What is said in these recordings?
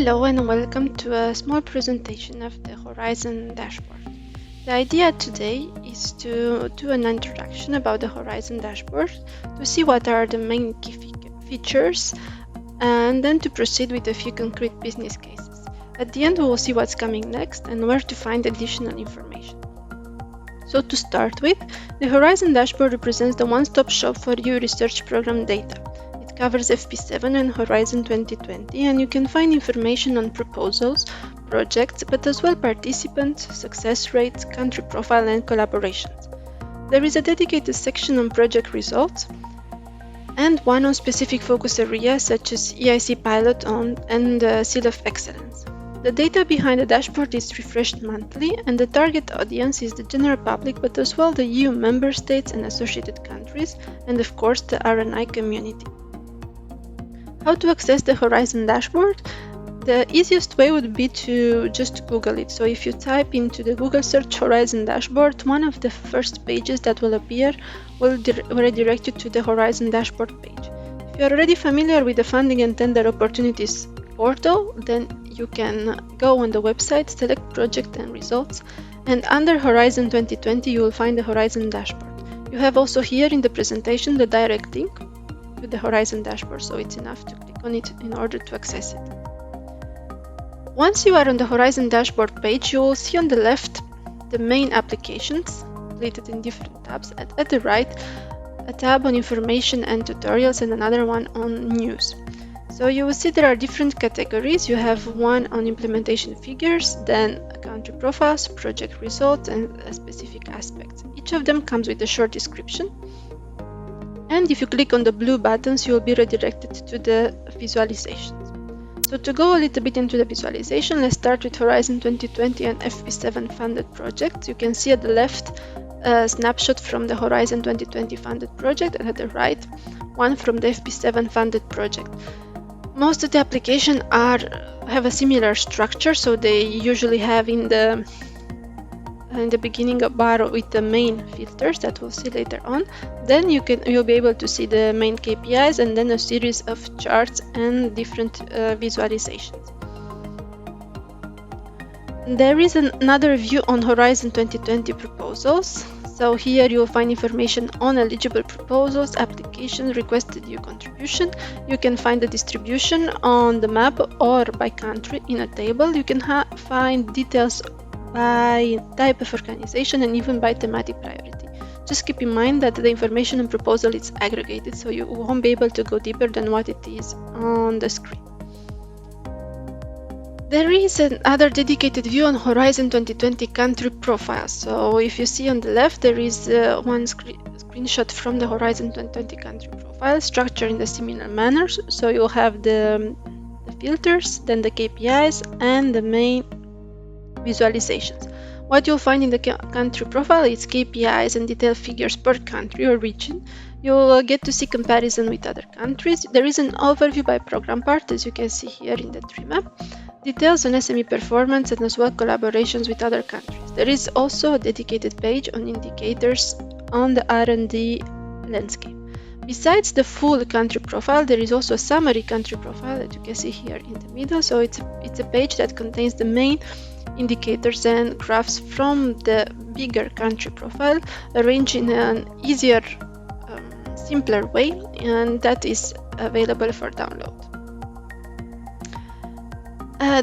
Hello and welcome to a small presentation of the Horizon dashboard. The idea today is to do an introduction about the Horizon dashboard, to see what are the main key features, and then to proceed with a few concrete business cases. At the end we will see what's coming next and where to find additional information. So to start with, the Horizon dashboard represents the one-stop shop for EU research program data. Covers FP7 and Horizon 2020, and you can find information on proposals, projects, but as well participants, success rates, country profile and collaborations. There is a dedicated section on project results and one on specific focus areas such as EIC pilot and Seal of Excellence. The data behind the dashboard is refreshed monthly, and the target audience is the general public, but as well the EU member states and associated countries, and of course the RNI community. How to access the Horizon dashboard? The easiest way would be to just Google it. So if you type into the Google search Horizon dashboard, one of the first pages that will appear will redirect you to the Horizon dashboard page. If you are already familiar with the funding and tender opportunities portal, then you can go on the website, select project and results, and under Horizon 2020 you will find the Horizon dashboard. You have also here in the presentation the direct link to the Horizon dashboard, so it's enough to click on it in order to access it. Once you are on the Horizon dashboard page, you will see on the left the main applications split in different tabs, and at the right a tab on information and tutorials and another one on news. So you will see there are different categories. You have one on implementation figures, then country profiles, project results and specific aspects. Each of them comes with a short description. And if you click on the blue buttons, you will be redirected to the visualizations. So to go a little bit into the visualization, let's start with Horizon 2020 and FP7 funded projects. You can see at the left a snapshot from the Horizon 2020 funded project, and at the right one from the FP7 funded project. Most of the applications have a similar structure, so they usually have in the beginning a bar with the main filters that we'll see later on. Then you'll be able to see the main KPIs and then a series of charts and different visualizations. There is another view on Horizon 2020 proposals. So here you'll find information on eligible proposals, applications, requested EU contribution. You can find the distribution on the map or by country in a table. You can find details by type of organization and even by thematic priority. Just keep in mind that the information and proposal is aggregated, so you won't be able to go deeper than what it is on the screen. There is another dedicated view on Horizon 2020 country profile. So if you see on the left, there is one screenshot from the Horizon 2020 country profile structured in a similar manner. So you'll have the filters, then the KPIs and the main visualizations. What you'll find in the country profile is KPIs and detailed figures per country or region. You'll get to see comparison with other countries. There is an overview by program part, as you can see here in the tree map. Details on SME performance and as well collaborations with other countries. There is also a dedicated page on indicators on the R&D landscape. Besides the full country profile, there is also a summary country profile that you can see here in the middle. So it's a page that contains the main indicators and graphs from the bigger country profile, arranged in an easier, simpler way, and that is available for download.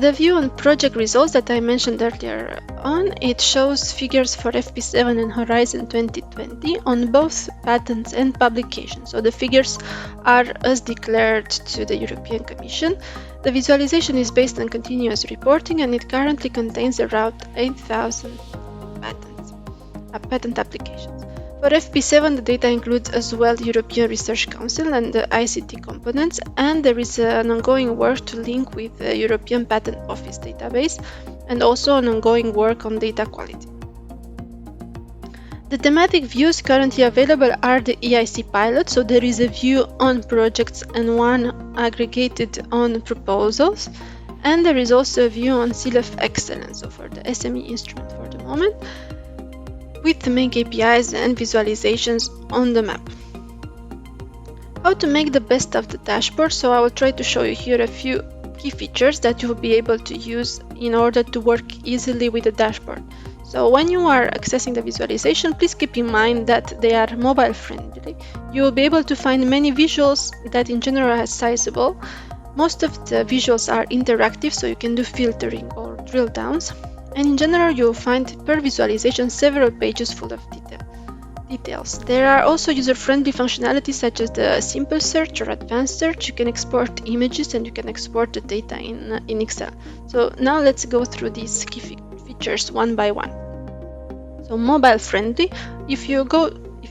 The view on project results that I mentioned earlier on, it shows figures for FP7 and Horizon 2020 on both patents and publications. So the figures are as declared to the European Commission. The visualization is based on continuous reporting, and it currently contains around 8,000 patent applications. For FP7, the data includes as well the European Research Council and the ICT components, and there is an ongoing work to link with the European Patent Office database, and also an ongoing work on data quality. The thematic views currently available are the EIC pilot, so there is a view on projects and one aggregated on proposals, and there is also a view on Seal of Excellence, so for the SME instrument for the moment, with the main KPIs and visualizations on the map. How to make the best of the dashboard, so I will try to show you here a few key features that you'll be able to use in order to work easily with the dashboard. So when you are accessing the visualization, please keep in mind that they are mobile friendly. You will be able to find many visuals that in general are sizable. Most of the visuals are interactive, so you can do filtering or drill downs. And in general, you'll find per visualization several pages full of details. There are also user-friendly functionalities such as the simple search or advanced search. You can export images and you can export the data in Excel. So now let's go through these key features one by one. So mobile friendly. If you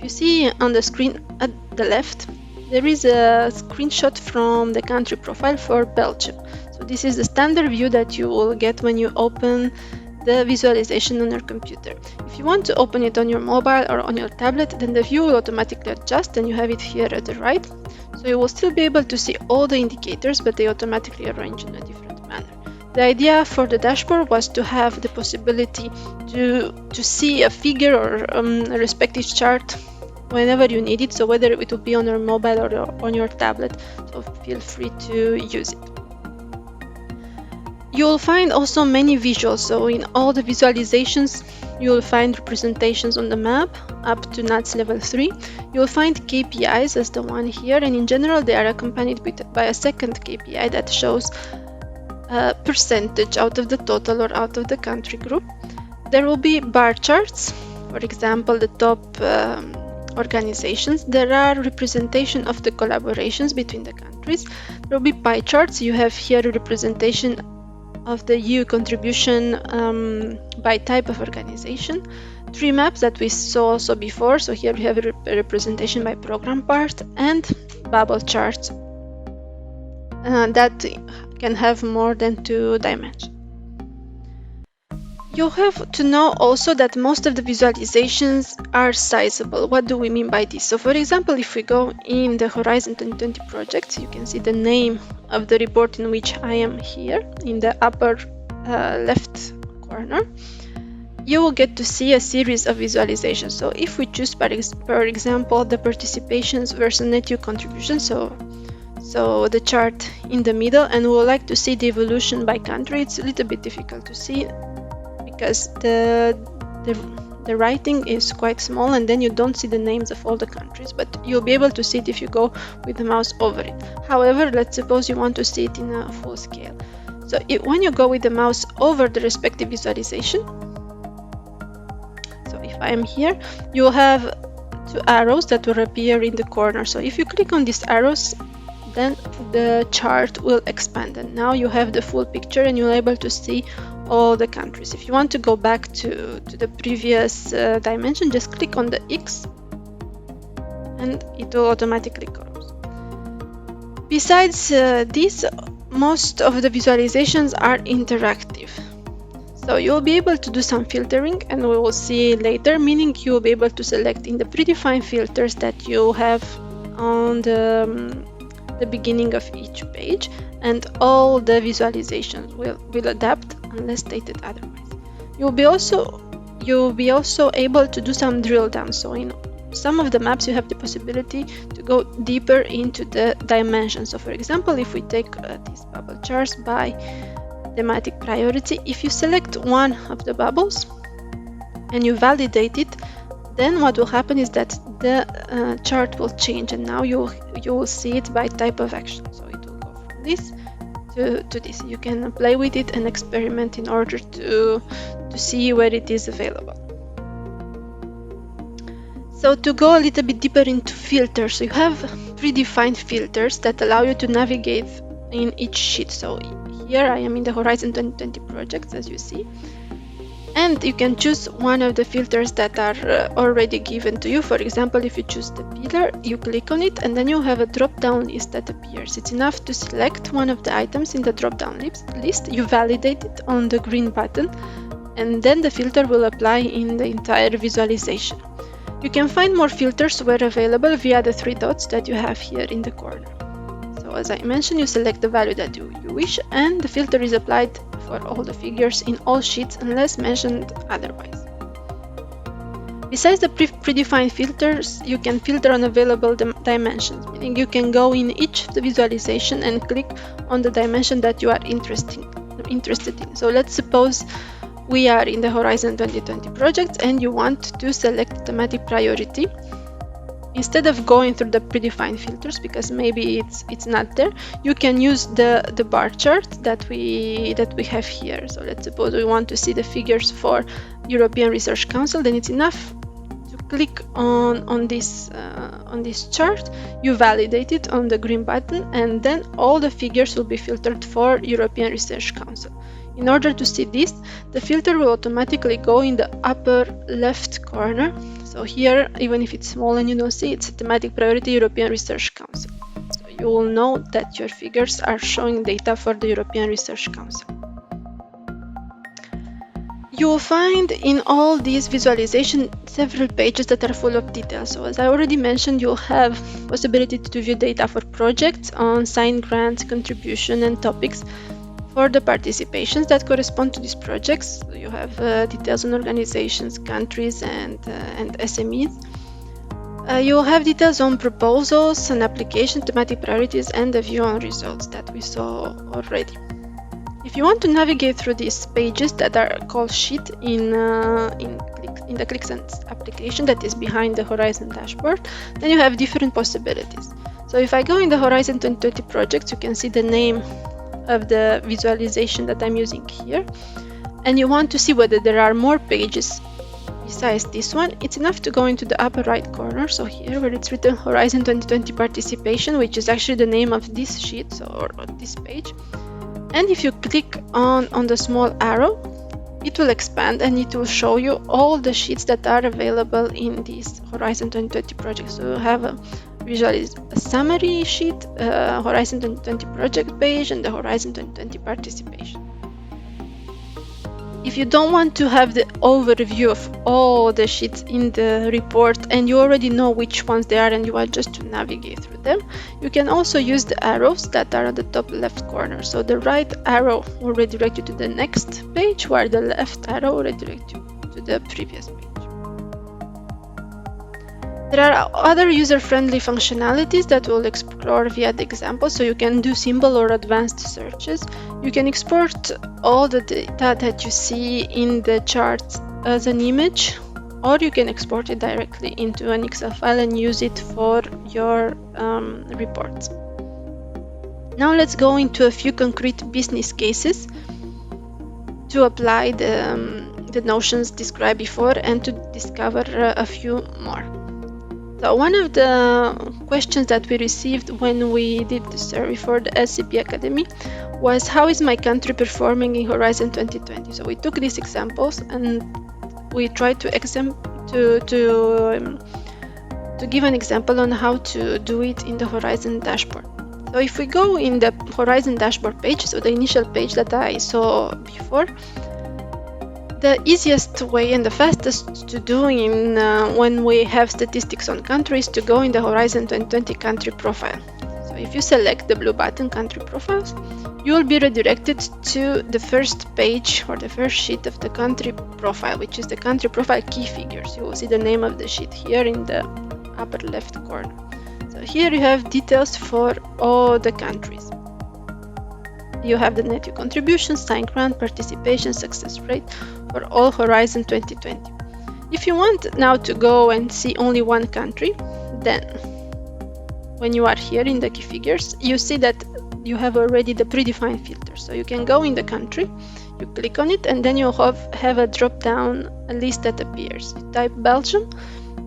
see on the screen at the left, there is a screenshot from the country profile for Belgium. So this is the standard view that you will get when you open the visualization on your computer. If you want to open it on your mobile or on your tablet, then the view will automatically adjust and you have it here at the right. So you will still be able to see all the indicators, but they automatically arrange in a different manner. The idea for the dashboard was to have the possibility to see a figure or a respective chart whenever you need it, so whether it will be on your mobile or on your tablet, so feel free to use it. You'll find also many visuals, so in all the visualizations you'll find representations on the map up to NUTS level 3. You'll find KPIs as the one here, and in general they are accompanied by a second KPI that shows a percentage out of the total or out of the country group. There will be bar charts, for example the top organizations. There are representation of the collaborations between the countries. There will be pie charts. You have here a representation of the EU contribution by type of organization. Tree maps that we saw also before, so here we have a representation by program part, and bubble charts that can have more than 2 dimensions. You have to know also that most of the visualizations are sizable. What do we mean by this? So for example, if we go in the Horizon 2020 project, you can see the name of the report in which I am here in the upper left corner. You will get to see a series of visualizations. So if we choose, for example, the participations versus net EU contribution, so the chart in the middle, and we would like to see the evolution by country, it's a little bit difficult to see because the writing is quite small and then you don't see the names of all the countries, but you'll be able to see it if you go with the mouse over it. However, let's suppose you want to see it in a full scale. So when you go with the mouse over the respective visualization, so if I am here, you'll have 2 arrows that will appear in the corner. So if you click on these arrows, then the chart will expand and now you have the full picture and you're able to see all the countries. If you want to go back to the previous dimension, just click on the X and it will automatically close. Besides this, most of the visualizations are interactive. So you'll be able to do some filtering, and we will see later, meaning you'll be able to select in the predefined filters that you have on the beginning of each page, and all the visualizations will adapt unless stated otherwise. You'll be also able to do some drill down. So in some of the maps you have the possibility to go deeper into the dimensions. So for example, if we take these bubble charts by thematic priority, if you select one of the bubbles and you validate it, then what will happen is that the chart will change, and now you will see it by type of action. So it will go from this to this. You can play with it and experiment in order to see where it is available. So to go a little bit deeper into filters, you have predefined filters that allow you to navigate in each sheet. So here I am in the Horizon 2020 project, as you see. And you can choose one of the filters that are already given to you. For example, if you choose the pillar, you click on it and then you have a drop-down list that appears. It's enough to select one of the items in the drop-down list, you validate it on the green button, and then the filter will apply in the entire visualization. You can find more filters where available via the 3 dots that you have here in the corner. So as I mentioned, you select the value that you wish, and the filter is applied for all the figures in all sheets unless mentioned otherwise. Besides the predefined filters, you can filter on available dimensions, meaning you can go in each of the visualization and click on the dimension that you are interested in. So let's suppose we are in the Horizon 2020 project and you want to select thematic priority. Instead of going through the predefined filters, because maybe it's not there, you can use the bar chart that we have here. So let's suppose we want to see the figures for European Research Council. Then it's enough to click on this chart. You validate it on the green button, and then all the figures will be filtered for European Research Council. In order to see this, the filter will automatically go in the upper left corner. So here, even if it's small and you don't see, it's thematic priority European Research Council. So you will know that your figures are showing data for the European Research Council. You will find in all these visualizations several pages that are full of details. So as I already mentioned, you'll have possibility to view data for projects on signed grants, contribution, and topics. For the participations that correspond to these projects, you have details on organizations, countries, and SMEs. You will have details on proposals and application, thematic priorities, and the view on results that we saw already. If you want to navigate through these pages that are called sheet in the ClickSense application that is behind the Horizon dashboard, then you have different possibilities. So if I go in the Horizon 2020 projects, you can see the name of the visualization that I'm using here, and you want to see whether there are more pages besides this one, it's enough to go into the upper right corner. So here where it's written Horizon 2020 participation, which is actually the name of this sheet or this page, and if you click on the small arrow, it will expand and it will show you all the sheets that are available in this Horizon 2020 project. So you have a summary sheet, Horizon 2020 project page, and the Horizon 2020 participation. If you don't want to have the overview of all the sheets in the report and you already know which ones they are and you want just to navigate through them, you can also use the arrows that are on the top left corner. So the right arrow will redirect you to the next page, while the left arrow will redirect you to the previous page. There are other user-friendly functionalities that we'll explore via the example, so you can do simple or advanced searches. You can export all the data that you see in the chart as an image, or you can export it directly into an Excel file and use it for your reports. Now let's go into a few concrete business cases to apply the notions described before and to discover a few more. So one of the questions that we received when we did the survey for the SCP Academy was, how is my country performing in Horizon 2020? So we took these examples and we tried to give an example on how to do it in the Horizon dashboard. So if we go in the Horizon dashboard page, so the initial page that I saw before, the easiest way and the fastest to do in when we have statistics on countries to go in the Horizon 2020 country profile. So if you select the blue button country profiles, you will be redirected to the first page or the first sheet of the country profile, which is the country profile key figures. You will see the name of the sheet here in the upper left corner. So here you have details for all the countries. You have the net contributions, signed grant, participation, success rate for all Horizon 2020. If you want now to go and see only one country, then when you are here in the key figures, you see that you have already the predefined filter. So you can go in the country, you click on it, and then you'll have a drop-down list that appears. You type Belgium,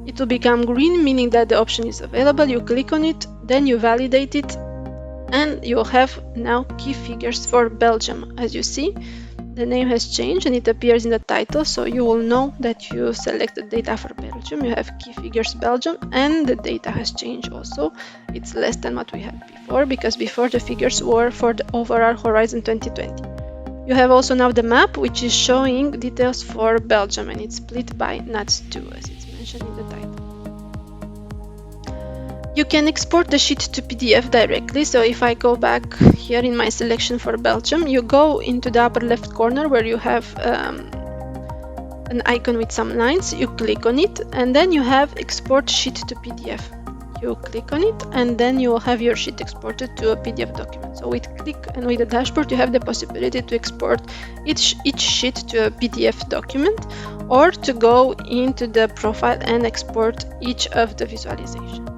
it will become green, meaning that the option is available. You click on it, then you validate it, and you'll have now key figures for Belgium. As you see, the name has changed and it appears in the title, so you will know that you selected data for Belgium. You have key figures Belgium, and the data has changed also. It's less than what we had before, because before the figures were for the overall Horizon 2020. You have also now the map, which is showing details for Belgium, and it's split by NUTS2 as it's mentioned in the title. You can export the sheet to PDF directly. So if I go back here in my selection for Belgium, you go into the upper left corner where you have an icon with some lines. You click on it, and then you have export sheet to PDF. You click on it, and then you will have your sheet exported to a PDF document. So with click and with the dashboard, you have the possibility to export each sheet to a PDF document, or to go into the profile and export each of the visualization.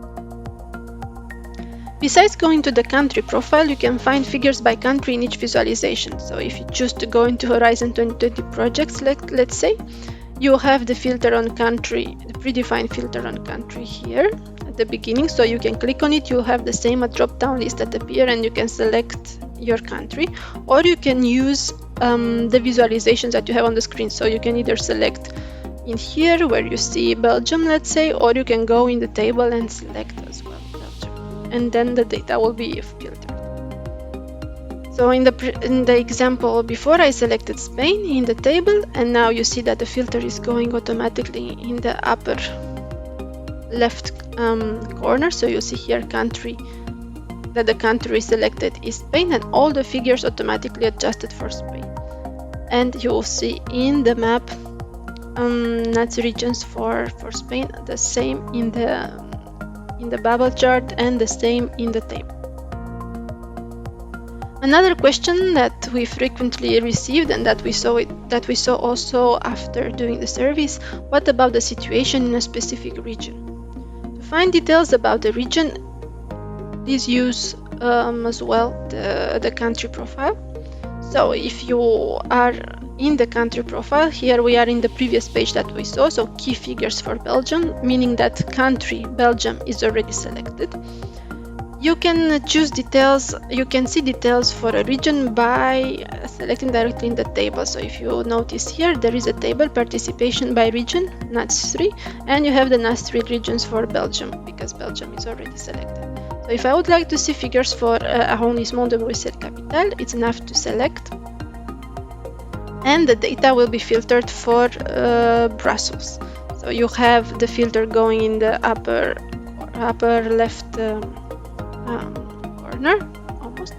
Besides going to the country profile, you can find figures by country in each visualization. So if you choose to go into Horizon 2020 projects, let's say, you have the filter on country, the predefined filter on country here at the beginning. So you can click on it, you'll have the same drop-down list that appear, and you can select your country, or you can use the visualizations that you have on the screen. So you can either select in here where you see Belgium, let's say, or you can go in the table and select as well Belgium, and then the data will be filtered. So in the example before, I selected Spain in the table, and now you see that the filter is going automatically in the upper left corner. So you see here country, that the country selected is Spain, and all the figures automatically adjusted for Spain. And you will see in the map NUTS regions for Spain, the same in the bubble chart and the same in the table. Another question that we frequently received, and that we saw also after doing the service: what about the situation in a specific region? To find details about the region, please use as well the country profile. So if you are in the country profile, here we are in the previous page that we saw, so key figures for Belgium, meaning that country Belgium is already selected. You can choose details, you can see details for a region by selecting directly in the table. So if you notice here, there is a table, participation by region, NUTS 3, and you have the NUTS 3 regions for Belgium, because Belgium is already selected. So if I would like to see figures for Arrondissement de Bruxelles Capitale, it's enough to select, and the data will be filtered for Brussels. So you have the filter going in the upper left corner, almost.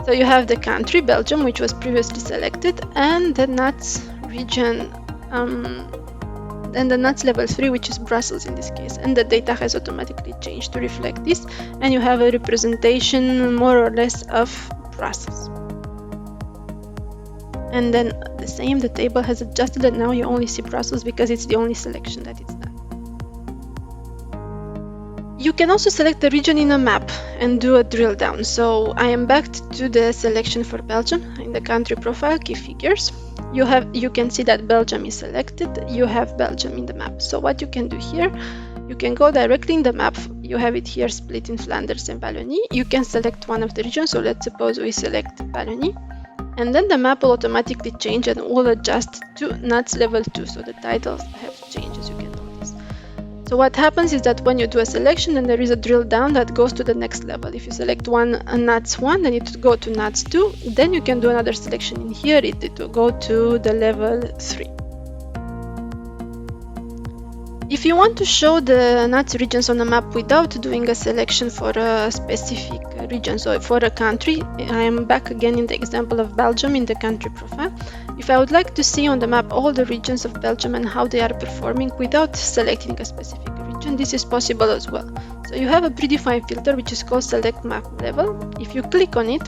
So you have the country Belgium, which was previously selected, and the NUTS region, and the NUTS level 3, which is Brussels in this case, and the data has automatically changed to reflect this, and you have a representation more or less of Brussels. And then the same, the table has adjusted, and now you only see Brussels because it's the only selection that it's done. You can also select the region in a map and do a drill down. So I am back to the selection for Belgium in the country profile, key figures. You can see that Belgium is selected. You have Belgium in the map. So what you can do here, you can go directly in the map. You have it here split in Flanders and Wallonie. You can select one of the regions. So let's suppose we select Wallonie, and then the map will automatically change and will adjust to NUTS level 2. So the titles have changed, as you can notice. So what happens is that when you do a selection, then there is a drill down that goes to the next level. If you select NUTS 1, then it will go to NUTS 2. Then you can do another selection in here. It will go to the level 3. If you want to show the NUTS regions on a map without doing a selection for a specific region, so for a country, I am back again in the example of Belgium in the country profile. If I would like to see on the map all the regions of Belgium and how they are performing without selecting a specific region, this is possible as well. So you have a predefined filter which is called Select Map Level. If you click on it,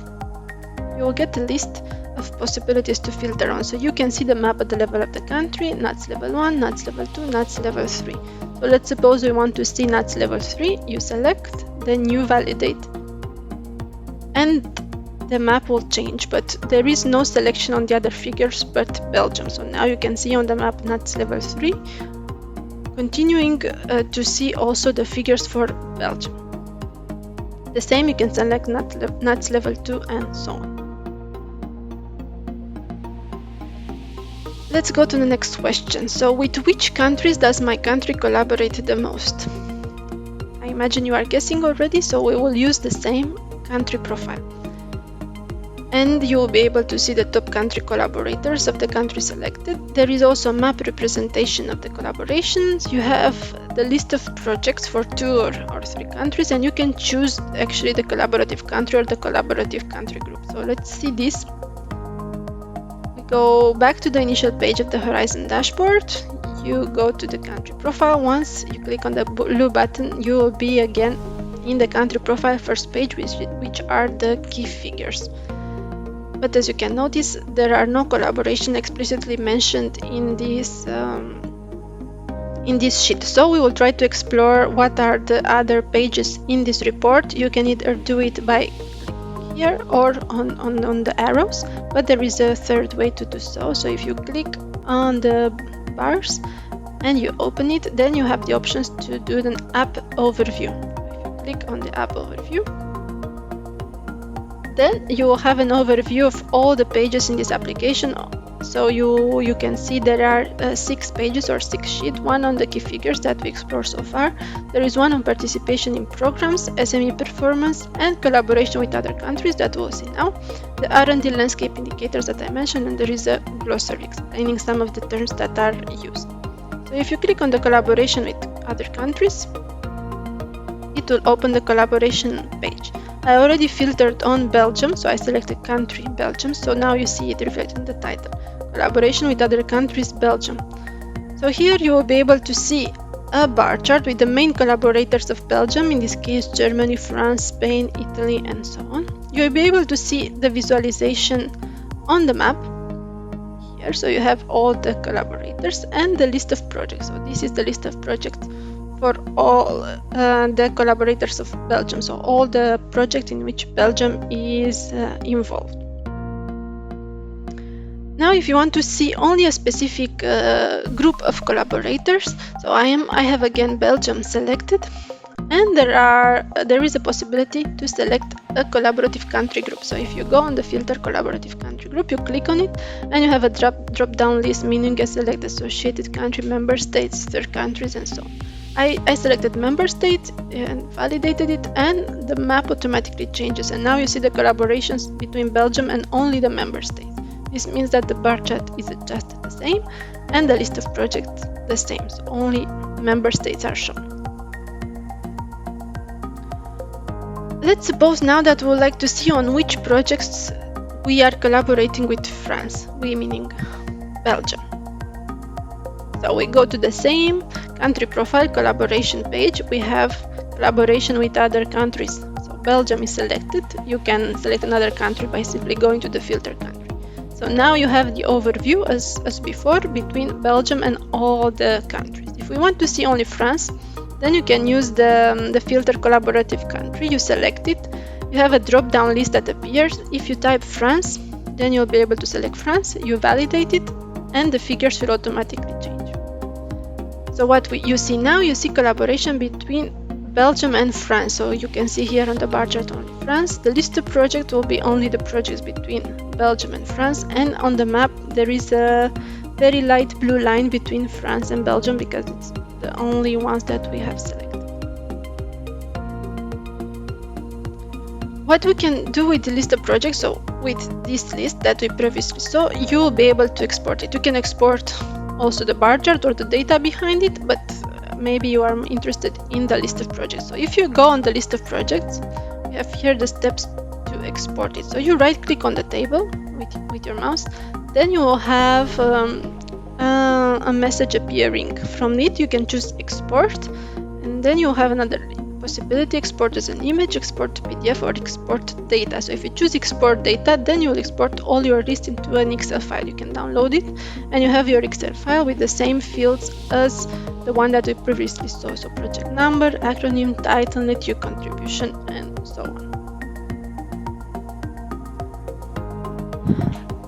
you will get a list of possibilities to filter on. So you can see the map at the level of the country, NUTS level 1, NUTS level 2, NUTS level 3. So let's suppose we want to see NUTS level 3, you select, then you validate, and the map will change, but there is no selection on the other figures but Belgium. So now you can see on the map NUTS level 3, continuing to see also the figures for Belgium. The same, you can select NUTS level 2 and so on. Let's go to the next question. So with which countries does my country collaborate the most? I imagine you are guessing already, so we will use the same country profile. And you will be able to see the top country collaborators of the country selected. There is also a map representation of the collaborations. You have the list of projects for 2 or 3 countries, and you can choose actually the collaborative country or the collaborative country group. So let's see this. We go back to the initial page of the Horizon dashboard. You go to the country profile. Once you click on the blue button, you will be again in the country profile first page, which are the key figures. But as you can notice, there are no collaboration explicitly mentioned in this sheet. So we will try to explore what are the other pages in this report. You can either do it by here or on the arrows, but there is a third way to do so. So if you click on the bars and you open it, then you have the options to do an app overview. If you click on the app overview, then you will have an overview of all the pages in this application. So you can see there are 6 pages or 6 sheets, one on the key figures that we explored so far. There is one on participation in programs, SME performance, and collaboration with other countries that we'll see now. The R&D landscape indicators that I mentioned, and there is a glossary explaining some of the terms that are used. So if you click on the collaboration with other countries, it will open the collaboration page. I already filtered on Belgium, so I selected country Belgium, so now you see it reflected in the title, collaboration with other countries Belgium. So here you will be able to see a bar chart with the main collaborators of Belgium, in this case Germany, France, Spain, Italy, and so on. You will be able to see the visualization on the map here, so you have all the collaborators and the list of projects. So this is the list of projects for all the collaborators of Belgium, so all the projects in which Belgium is involved. Now if you want to see only a specific group of collaborators, so I have again Belgium selected, and there is a possibility to select a collaborative country group. So if you go on the filter collaborative country group, you click on it and you have a drop down list, meaning you select associated country, member states, third countries, and so on. I selected member state and validated it, and the map automatically changes, and now you see the collaborations between Belgium and only the member states. This means that the bar chart is adjusted the same and the list of projects the same, so only member states are shown. Let's suppose now that we would like to see on which projects we are collaborating with France, we meaning Belgium. So we go to the same country profile collaboration page. We have collaboration with other countries. So Belgium is selected. You can select another country by simply going to the filter country. So now you have the overview as before between Belgium and all the countries. If we want to see only France, then you can use the filter collaborative country. You select it. You have a drop down list that appears. If you type France, then you'll be able to select France. You validate it and the figures will automatically change. So what you see now, you see collaboration between Belgium and France. So you can see here on the bar chart only France. The list of projects will be only the projects between Belgium and France, and on the map there is a very light blue line between France and Belgium because it's the only ones that we have selected. What we can do with the list of projects, so with this list that we previously saw, you will be able to export it. You can export also the bar chart or the data behind it, but maybe you are interested in the list of projects. So if you go on the list of projects, we have here the steps to export it. So you right click on the table with your mouse, then you will have a message appearing. From it you can choose export, and then you'll have another possibility: export as an image, export to PDF, or export data. So if you choose export data, then you will export all your list into an Excel file. You can download it and you have your Excel file with the same fields as the one that we previously saw. So project number, acronym, title, net, your contribution, and so on.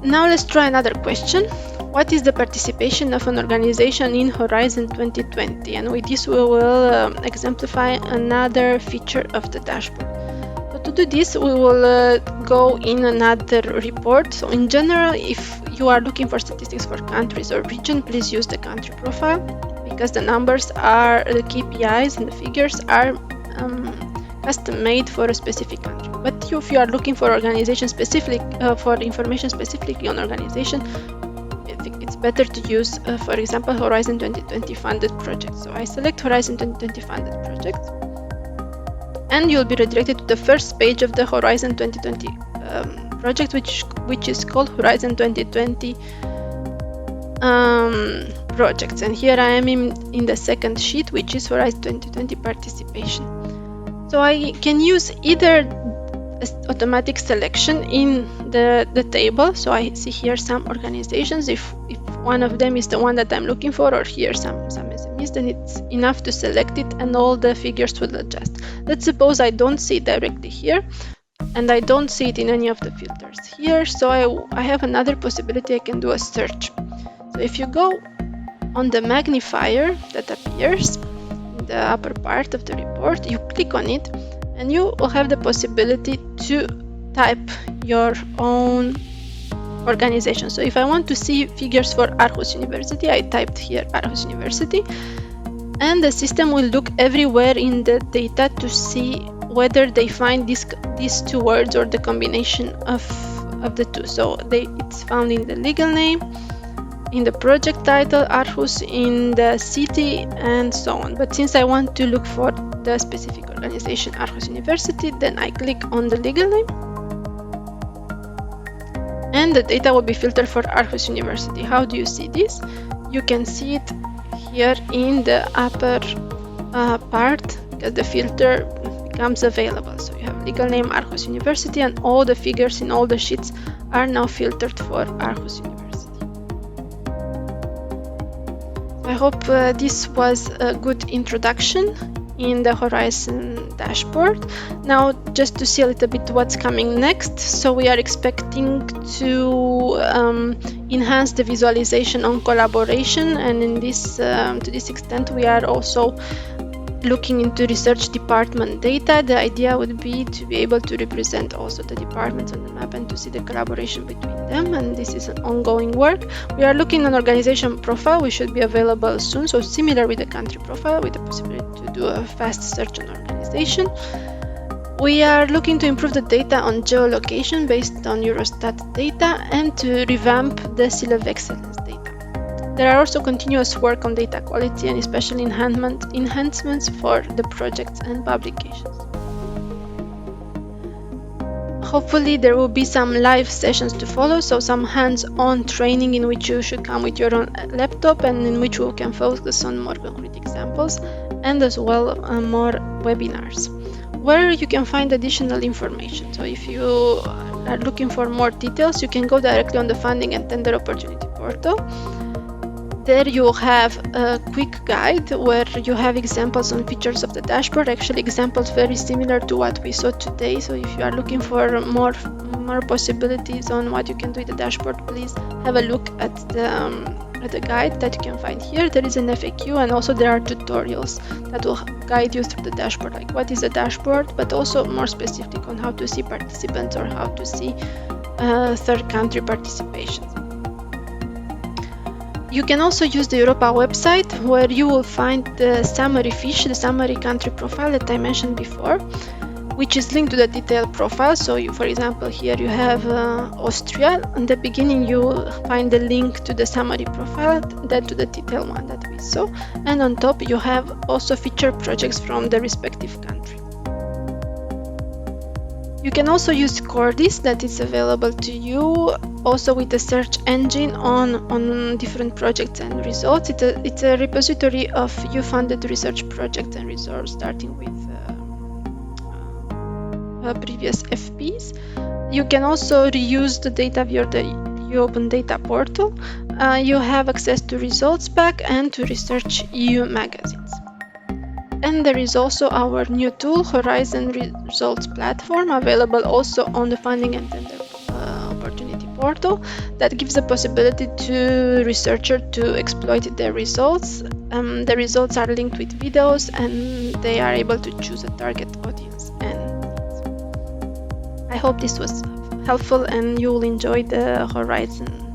Now let's try another question. What is the participation of an organization in Horizon 2020? And with this we will exemplify another feature of the dashboard. So to do this we will go in another report. So in general, if you are looking for statistics for countries or region, please use the country profile, because the numbers are, the KPIs and the figures are custom made for a specific country. But if you are looking for organization specific, for information specifically on organization, it's better to use, for example, Horizon 2020 funded projects. So I select Horizon 2020 funded project, and you'll be redirected to the first page of the Horizon 2020 project which is called Horizon 2020 projects, and here I am in the second sheet, which is Horizon 2020 participation. So I can use either automatic selection in the table, so I see here some organizations. If one of them is the one that I'm looking for, or here some SMEs, then it's enough to select it and all the figures will adjust. Let's suppose I don't see it directly here and I don't see it in any of the filters here, so I have another possibility. I can do a search. So if you go on the magnifier that appears in the upper part of the report, you click on it and you will have the possibility to type your own organization. So if I want to see figures for Aarhus University, I typed here Aarhus University, and the system will look everywhere in the data to see whether they find these two words or the combination of the two. So it's found in the legal name, in the project title Aarhus, in the city, and so on. But since I want to look for the specific organization Aarhus University, then I click on the legal name and the data will be filtered for Aarhus University. How do you see this? You can see it here in the upper part, because the filter becomes available. So you have legal name Aarhus University, and all the figures in all the sheets are now filtered for Aarhus University. I hope this was a good introduction in the Horizon dashboard. Now, just to see a little bit what's coming next. So we are expecting to enhance the visualization on collaboration, and in this to this extent we are also looking into research department data. The idea would be to be able to represent also the departments on the map and to see the collaboration between them, and this is an ongoing work. We are looking at organization profile, which should be available soon, so similar with the country profile, with the possibility to do a fast search on organization. We are looking to improve the data on geolocation based on Eurostat data and to revamp the Seal of Excellence data. There are also continuous work on data quality and especially enhancements for the projects and publications. Hopefully there will be some live sessions to follow, so some hands-on training in which you should come with your own laptop and in which we can focus on more concrete examples, and as well more webinars where you can find additional information. So if you are looking for more details, you can go directly on the Funding and Tender Opportunity portal. There you have a quick guide where you have examples on features of the dashboard, actually examples very similar to what we saw today. So if you are looking for more possibilities on what you can do with the dashboard, please have a look at the guide that you can find here. There is an FAQ, and also there are tutorials that will guide you through the dashboard, like what is a dashboard, but also more specific on how to see participants or how to see third country participations. You can also use the Europa website, where you will find the summary fiche, the summary country profile that I mentioned before, which is linked to the detailed profile. So for example, here you have Austria. In the beginning you will find the link to the summary profile, then to the detailed one that we saw, and on top you have also featured projects from the respective country. You can also use CORDIS, that is available to you also with the search engine on different projects and results. It's a repository of you-funded research projects and results, starting with previous FPs. You can also reuse the data via the Open Data portal. You have access to results pack and to Research EU magazines. And there is also our new tool, Horizon Results Platform, available also on the Funding and Tender Opportunity portal, that gives the possibility to researchers to exploit their results. The results are linked with videos, and they are able to choose a target audience and needs. I hope this was helpful and you will enjoy the Horizon